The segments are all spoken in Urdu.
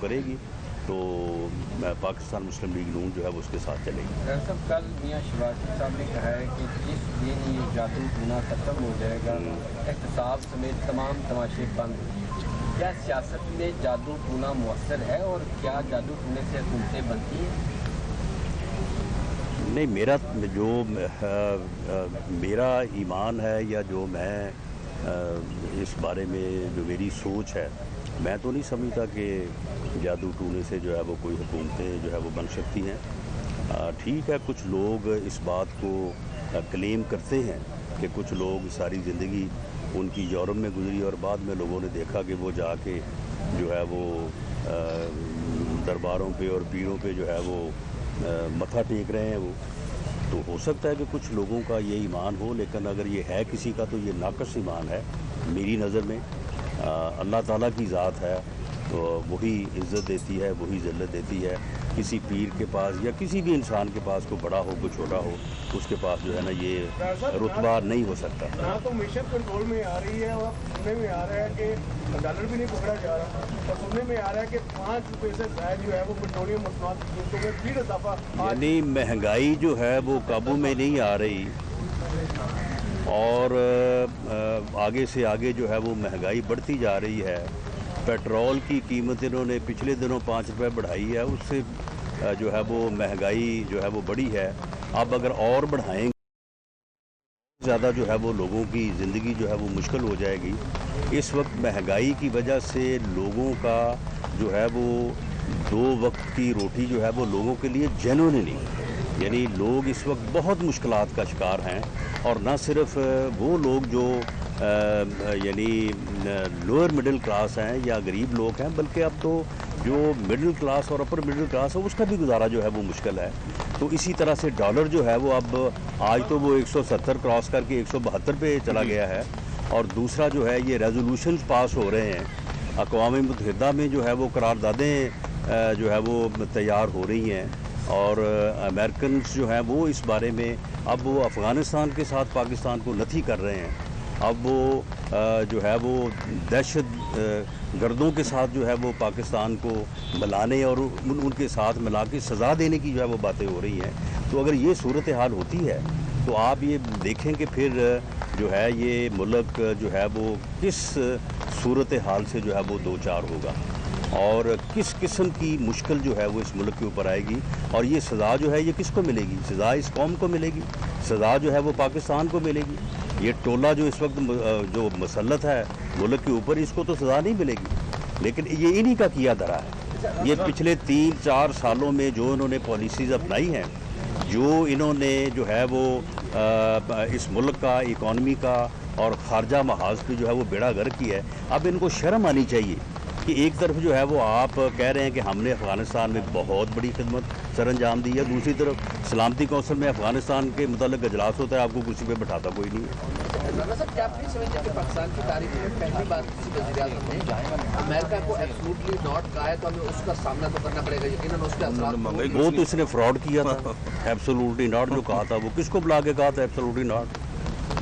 کرے گی تو پاکستان مسلم لیگ نون جو ہے وہ اس کے ساتھ چلے گی۔ صاحب کل میاں شہباز صاحب نے کہا ہے کہ جس دن یہ جادو ٹونا ختم ہو جائے گا احتساب سمیت تمام تماشے بند ہو جائیں گے۔ کیا سیاست میں جادو ٹونا مؤثر ہے اور کیا جادو ٹونے سے حکومتیں بنتی ہیں؟ نہیں، میرا ایمان ہے یا جو میں اس بارے میں جو میری سوچ ہے، میں تو نہیں سمجھتا کہ جادو ٹونے سے جو ہے وہ کوئی حکومتیں جو ہے وہ بن سکتی ہیں۔ ٹھیک ہے، کچھ لوگ اس بات کو کلیم کرتے ہیں کہ کچھ لوگ ساری زندگی ان کی یورپ میں گزری اور بعد میں لوگوں نے دیکھا کہ وہ جا کے جو ہے وہ درباروں پہ اور پیروں پہ جو ہے وہ متھا ٹیک رہے ہیں۔ وہ تو ہو سکتا ہے کہ کچھ لوگوں کا یہ ایمان ہو، لیکن اگر یہ ہے کسی کا تو یہ ناقص ایمان ہے میری نظر میں۔ اللہ تعالیٰ کی ذات ہے، وہی عزت دیتی ہے، وہی ذلت دیتی ہے۔ کسی پیر کے پاس یا کسی بھی انسان کے پاس، کوئی بڑا ہو کوئی چھوٹا ہو، اس کے پاس جو ہے نا یہ رتبہ نہیں ہو سکتا۔ نہ تو میشن کنٹرول میں آ رہی ہے اور سننے میں آ رہا ہے کہ ڈالر بھی نہیں پکڑا جا رہا، اور سننے میں آ رہا ہے کہ 5 روپے سے زائد جو ہے وہ پیٹرولیم مصنوعات کی قیمتوں میں پھر اضافہ، یعنی مہنگائی جو ہے وہ قابو میں نہیں آ رہی، اور آگے سے آگے جو ہے وہ مہنگائی بڑھتی جا رہی ہے۔ پیٹرول کی قیمت انہوں نے پچھلے دنوں 5 روپے بڑھائی ہے، اس سے جو ہے وہ مہنگائی جو ہے وہ بڑھی ہے۔ اب اگر اور بڑھائیں گے زیادہ جو ہے وہ لوگوں کی زندگی جو ہے وہ مشکل ہو جائے گی۔ اس وقت مہنگائی کی وجہ سے لوگوں کا جو ہے وہ 2 وقت کی روٹی جو ہے وہ لوگوں کے لیے جینوئن نہیں، یعنی لوگ اس وقت بہت مشکلات کا شکار ہیں، اور نہ صرف وہ لوگ جو یعنی لوئر مڈل کلاس ہیں یا غریب لوگ ہیں، بلکہ اب تو جو مڈل کلاس اور اپر مڈل کلاس ہے اس کا بھی گزارا جو ہے وہ مشکل ہے۔ تو اسی طرح سے ڈالر جو ہے وہ اب آج تو وہ 170 کراس کر کے 172 پہ چلا گیا ہے، اور دوسرا جو ہے یہ ریزولوشنز پاس ہو رہے ہیں اقوام متحدہ میں، جو ہے وہ قراردادیں جو ہے وہ تیار ہو رہی ہیں، اور امریکنز جو ہیں وہ اس بارے میں اب وہ افغانستان کے ساتھ پاکستان کو نتھی کر رہے ہیں۔ اب وہ جو ہے وہ دہشت گردوں کے ساتھ جو ہے وہ پاکستان کو ملانے اور ان کے ساتھ ملا کے سزا دینے کی جو ہے وہ باتیں ہو رہی ہیں۔ تو اگر یہ صورتحال ہوتی ہے تو آپ یہ دیکھیں کہ پھر جو ہے یہ ملک جو ہے وہ کس صورتحال سے جو ہے وہ دوچار ہوگا، اور کس قسم کی مشکل جو ہے وہ اس ملک کے اوپر آئے گی، اور یہ سزا جو ہے یہ کس کو ملے گی؟ سزا اس قوم کو ملے گی، سزا جو ہے وہ پاکستان کو ملے گی۔ یہ ٹولہ جو اس وقت جو مسلط ہے ملک کے اوپر، اس کو تو سزا نہیں ملے گی، لیکن یہ انہی کا کیا دھرا ہے۔ یہ پچھلے 3-4 سالوں میں جو انہوں نے پالیسیز اپنائی ہیں، جو انہوں نے جو ہے وہ اس ملک کا اکانومی کا اور خارجہ محاذ کی جو ہے وہ بیڑا غرق کی ہے، اب ان کو شرم آنی چاہیے کہ ایک طرف جو ہے وہ آپ کہہ رہے ہیں کہ ہم نے افغانستان میں بہت بڑی خدمت سر انجام دی ہے، دوسری طرف سلامتی کونسل میں افغانستان کے متعلق اجلاس ہوتا ہے، آپ کو کرسی پہ بٹھاتا کوئی نہیں ہے۔ رانا صاحب، کیا آپ نہیں سمجھتے کہ پاکستان کی تاریخ میں پہلی بار کسی وزیر اعظم نے امریکہ کو ایبسولوٹلی ناٹ کہا ہے، تو ہمیں اس کا سامنا تو کرنا پڑے گا، یقیناً اس کے اثرات۔ وہ تو اس نے فراڈ کیا تھا، ایبسولوٹلی ناٹ جو کہا تھا، وہ کس کو بلا کے کہا تھا ایبسولوٹلی ناٹ؟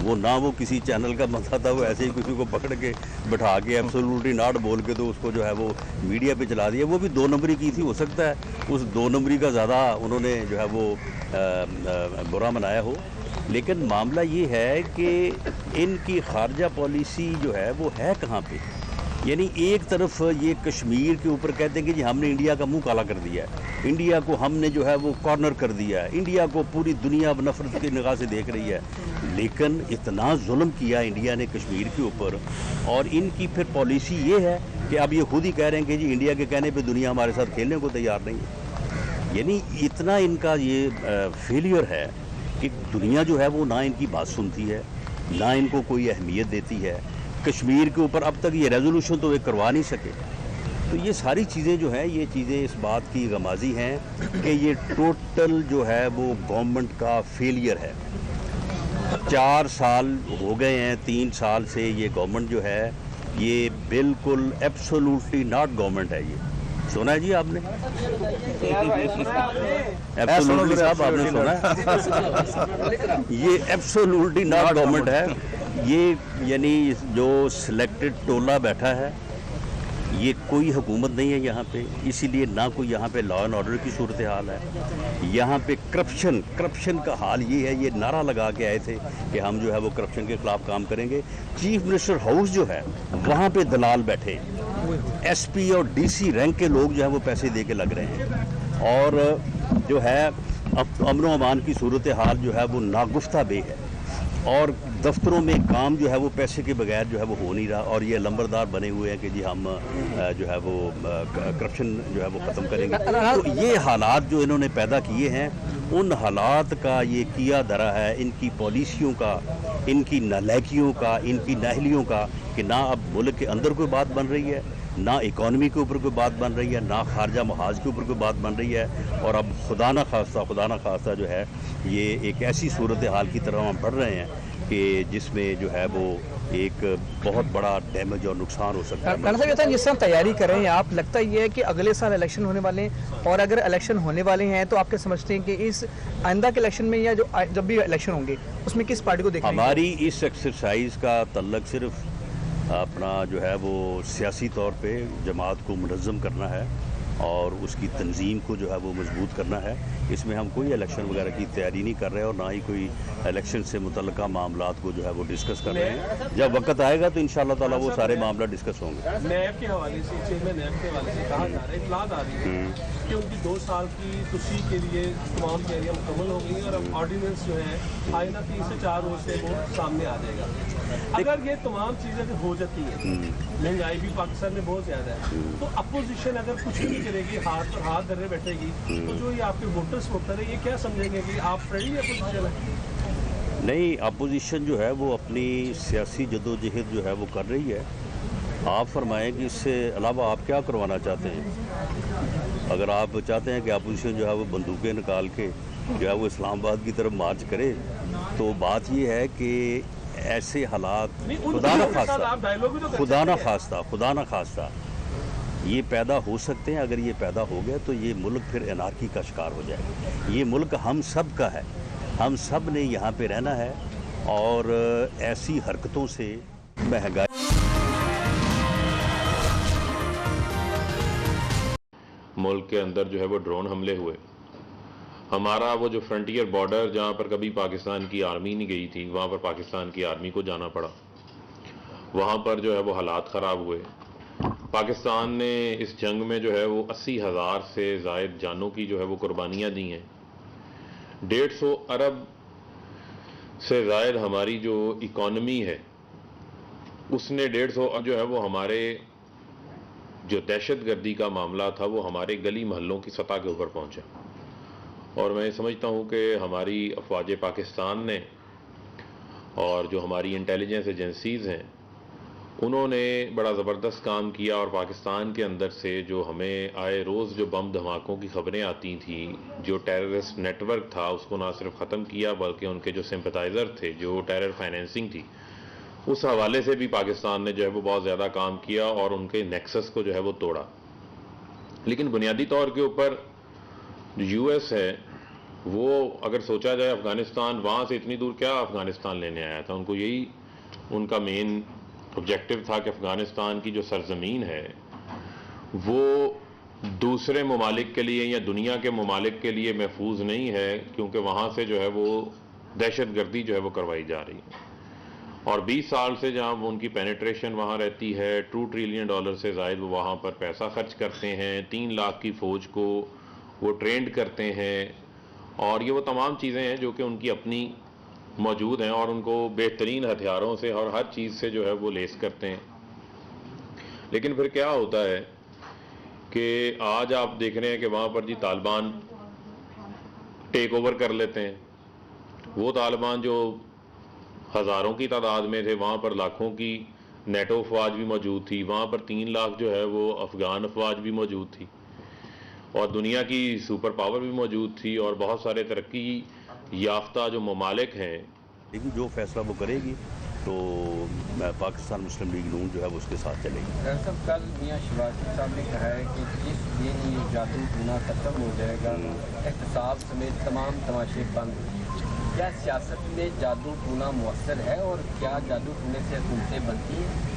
وہ نہ وہ کسی چینل کا بندہ تھا، وہ ایسے ہی کسی کو پکڑ کے بٹھا کے ایبسولوٹلی ناٹ بول کے تو اس کو جو ہے وہ میڈیا پہ چلا دیا۔ وہ بھی 2 نمبری کی تھی، ہو سکتا ہے اس 2 نمبری کا زیادہ انہوں نے جو ہے وہ برا منایا ہو، لیکن معاملہ یہ ہے کہ ان کی خارجہ پالیسی جو ہے وہ ہے کہاں پہ؟ یعنی ایک طرف یہ کشمیر کے اوپر کہتے ہیں کہ جی ہم نے انڈیا کا منہ کالا کر دیا ہے، انڈیا کو ہم نے جو ہے وہ کارنر کر دیا ہے، انڈیا کو پوری دنیا نفرت کی نگاہ سے دیکھ رہی ہے، لیکن اتنا ظلم کیا انڈیا نے کشمیر کے اوپر، اور ان کی پھر پالیسی یہ ہے کہ اب یہ خود ہی کہہ رہے ہیں کہ جی انڈیا کے کہنے پہ دنیا ہمارے ساتھ کھیلنے کو تیار نہیں ہے۔ یعنی اتنا ان کا یہ فیلئر ہے کہ دنیا جو ہے وہ نہ ان کی بات سنتی ہے، نہ ان کو کوئی اہمیت دیتی ہے۔ کشمیر کے اوپر اب تک یہ ریزولوشن تو وہ کروا نہیں سکے۔ تو یہ ساری چیزیں جو ہیں، یہ چیزیں اس بات کی غمازی ہیں کہ یہ ٹوٹل جو ہے وہ گورنمنٹ کا فیلئر ہے۔ 4 سال ہو گئے ہیں، 3 سال سے یہ گورنمنٹ جو ہے یہ بالکل ایبسولوٹلی ناٹ گورنمنٹ ہے۔ یہ سنا ہے جی آپ نے؟ ایبسولوٹلی صاحب آپ نے سنا ہے؟ یہ ایبسولوٹلی ناٹ گورنمنٹ ہے۔ یہ یعنی جو سلیکٹڈ ٹولہ بیٹھا ہے، یہ کوئی حکومت نہیں ہے یہاں پہ، اسی لیے نہ کوئی یہاں پہ لا اینڈ آرڈر کی صورتحال ہے. یہاں پہ کرپشن کا حال یہ ہے. یہ نعرہ لگا کے آئے تھے کہ ہم جو ہے وہ کرپشن کے خلاف کام کریں گے. چیف منسٹر ہاؤس جو ہے وہاں پہ دلال بیٹھے ہیں، ایس پی اور ڈی سی رینک کے لوگ جو ہیں وہ پیسے دے کے لگ رہے ہیں، اور جو ہے امن و امان کی صورتحال جو ہے وہ ناگفتہ بے ہے، اور دفتروں میں کام جو ہے وہ پیسے کے بغیر جو ہے وہ ہو نہیں رہا. اور یہ لمبردار بنے ہوئے ہیں کہ جی ہم جو ہے وہ کرپشن جو ہے وہ ختم کریں گے. تو یہ حالات جو انہوں نے پیدا کیے ہیں، ان حالات کا یہ کیا دھرا ہے ان کی پالیسیوں کا، ان کی نالائکیوں کا، ان کی نااہلیوں کا، کہ نہ اب ملک کے اندر کوئی بات بن رہی ہے، نہ اکانومی کے اوپر کوئی بات بن رہی ہے، نہ خارجہ محاذ کے اوپر کوئی بات بن رہی ہے. اور اب خدا نہ خواستہ جو ہے یہ ایک ایسی صورتحال کی طرح ہم بڑھ رہے ہیں کہ جس میں جو ہے وہ ایک بہت بڑا ڈیمیج اور نقصان ہو سکتا ہے. رانا صاحب، یہ جس طرح تیاری کر رہے ہیں آپ، لگتا یہ ہے کہ اگلے سال الیکشن ہونے والے ہیں، اور اگر الیکشن ہونے والے ہیں تو آپ کیا سمجھتے ہیں کہ اس آئندہ کے الیکشن میں یا جب بھی الیکشن ہوں گے اس میں کس پارٹی کو دیکھیں گے؟ ہماری اس ایکسرسائز کا تعلق صرف اپنا جو ہے وہ سیاسی طور پہ جماعت کو منظم کرنا ہے اور اس کی تنظیم کو جو ہے وہ مضبوط کرنا ہے. اس میں ہم کوئی الیکشن وغیرہ کی تیاری نہیں کر رہے اور نہ ہی کوئی الیکشن سے متعلقہ معاملات کو جو ہے وہ ڈسکس کر رہے ہیں. جب وقت آئے گا تو انشاءاللہ تعالیٰ وہ سارے معاملات ڈسکس ہوں گے. نیب کے حوالے سے، چیف میں نیب کے حوالے سے کہا جا رہا ہے، اطلاعات آ رہی ہے کہ ان کی 2 سال کی توسیع کے لیے تمام تیاریاں مکمل ہو گئی ہیں، اور اب آرڈیننس جو ہے آئندہ 3 سے 4 روز سے وہ سامنے آ جائے گا. اگر یہ تمام چیزیں ہو جاتی ہیں، مہنگائی بھی پاکستان میں بہت زیادہ ہے، تو اپوزیشن اگر کچھ نہیں کرے گی، ہاتھ پر ہاتھ دھرے بیٹھے گی، تو جو یہ آپ کے ووٹرس ووٹر ہیں یہ کیا سمجھیں گے کہ آپ فرینڈلی اپوزیشن ہے؟ نہیں، اپوزیشن جو ہے وہ اپنی سیاسی جدوجہد جو ہے وہ کر رہی ہے. آپ فرمائیں کہ اس سے علاوہ آپ کیا کروانا چاہتے ہیں؟ اگر آپ چاہتے ہیں کہ اپوزیشن جو ہے وہ بندوقیں نکال کے جو ہے وہ اسلام آباد کی طرف مارچ کرے، تو بات یہ ہے کہ ایسے حالات خدا نہ خواستہ یہ پیدا ہو سکتے ہیں. اگر یہ پیدا ہو گیا تو یہ ملک پھر انارکی کا شکار ہو جائے گا. یہ ملک ہم سب کا ہے، ہم سب نے یہاں پہ رہنا ہے، اور ایسی حرکتوں سے مہنگائی ملک کے اندر جو ہے وہ ڈرون حملے ہوئے. ہمارا وہ جو فرنٹیئر بارڈر جہاں پر کبھی پاکستان کی آرمی نہیں گئی تھی، وہاں پر پاکستان کی آرمی کو جانا پڑا. وہاں پر جو ہے وہ حالات خراب ہوئے. پاکستان نے اس جنگ میں جو ہے وہ 80,000 سے زائد جانوں کی جو ہے وہ قربانیاں دی ہیں. 150 ارب سے زائد ہماری جو اکانومی ہے اس نے 150 جو ہے وہ ہمارے جو دہشت گردی کا معاملہ تھا وہ ہمارے گلی محلوں کی سطح کے اوپر پہنچا. اور میں سمجھتا ہوں کہ ہماری افواج پاکستان نے اور جو ہماری انٹیلیجنس ایجنسیز ہیں انہوں نے بڑا زبردست کام کیا، اور پاکستان کے اندر سے جو ہمیں آئے روز جو بم دھماکوں کی خبریں آتی تھیں، جو ٹیررسٹ نیٹ ورک تھا اس کو نہ صرف ختم کیا بلکہ ان کے جو سمپتائزر تھے، جو ٹیرر فائنینسنگ تھی، اس حوالے سے بھی پاکستان نے جو ہے وہ بہت زیادہ کام کیا اور ان کے نیکسس کو جو ہے وہ توڑا. لیکن بنیادی طور کے اوپر یو ایس ہے وہ اگر سوچا جائے افغانستان وہاں سے اتنی دور کیا افغانستان لینے آیا تھا. ان کو یہی ان کا مین آبجیکٹو تھا کہ افغانستان کی جو سرزمین ہے وہ دوسرے ممالک کے لیے یا دنیا کے ممالک کے لیے محفوظ نہیں ہے، کیونکہ وہاں سے جو ہے وہ دہشت گردی جو ہے وہ کروائی جا رہی ہے. اور 20 سال سے جہاں ان کی پینیٹریشن وہاں رہتی ہے، $2 ٹریلین سے زائد وہ وہاں پر پیسہ خرچ کرتے ہیں، 3 لاکھ کی فوج کو وہ ٹرینڈ کرتے ہیں، اور یہ وہ تمام چیزیں ہیں جو کہ ان کی اپنی موجود ہیں، اور ان کو بہترین ہتھیاروں سے اور ہر چیز سے جو ہے وہ لیس کرتے ہیں. لیکن پھر کیا ہوتا ہے کہ آج آپ دیکھ رہے ہیں کہ وہاں پر جی طالبان ٹیک اوور کر لیتے ہیں. وہ طالبان جو ہزاروں کی تعداد میں تھے، وہاں پر لاکھوں کی نیٹو افواج بھی موجود تھی، وہاں پر 3 لاکھ جو ہے وہ افغان افواج بھی موجود تھی، اور دنیا کی سپر پاور بھی موجود تھی، اور بہت سارے ترقی یافتہ جو ممالک ہیں. لیکن جو فیصلہ وہ کرے گی تو پاکستان مسلم لیگ نون جو ہے وہ اس کے ساتھ چلے گی. ڈاکٹر صاحب، کل میاں شہباز صاحب نے کہا ہے کہ جس دن یہ جادو ٹونا ختم ہو جائے گا احتساب سمیت تمام تماشے بند ہو جائیں گے. کیا سیاست میں جادو ٹونا مؤثر ہے، اور کیا جادو ٹونے سے حکومتیں بنتی ہیں؟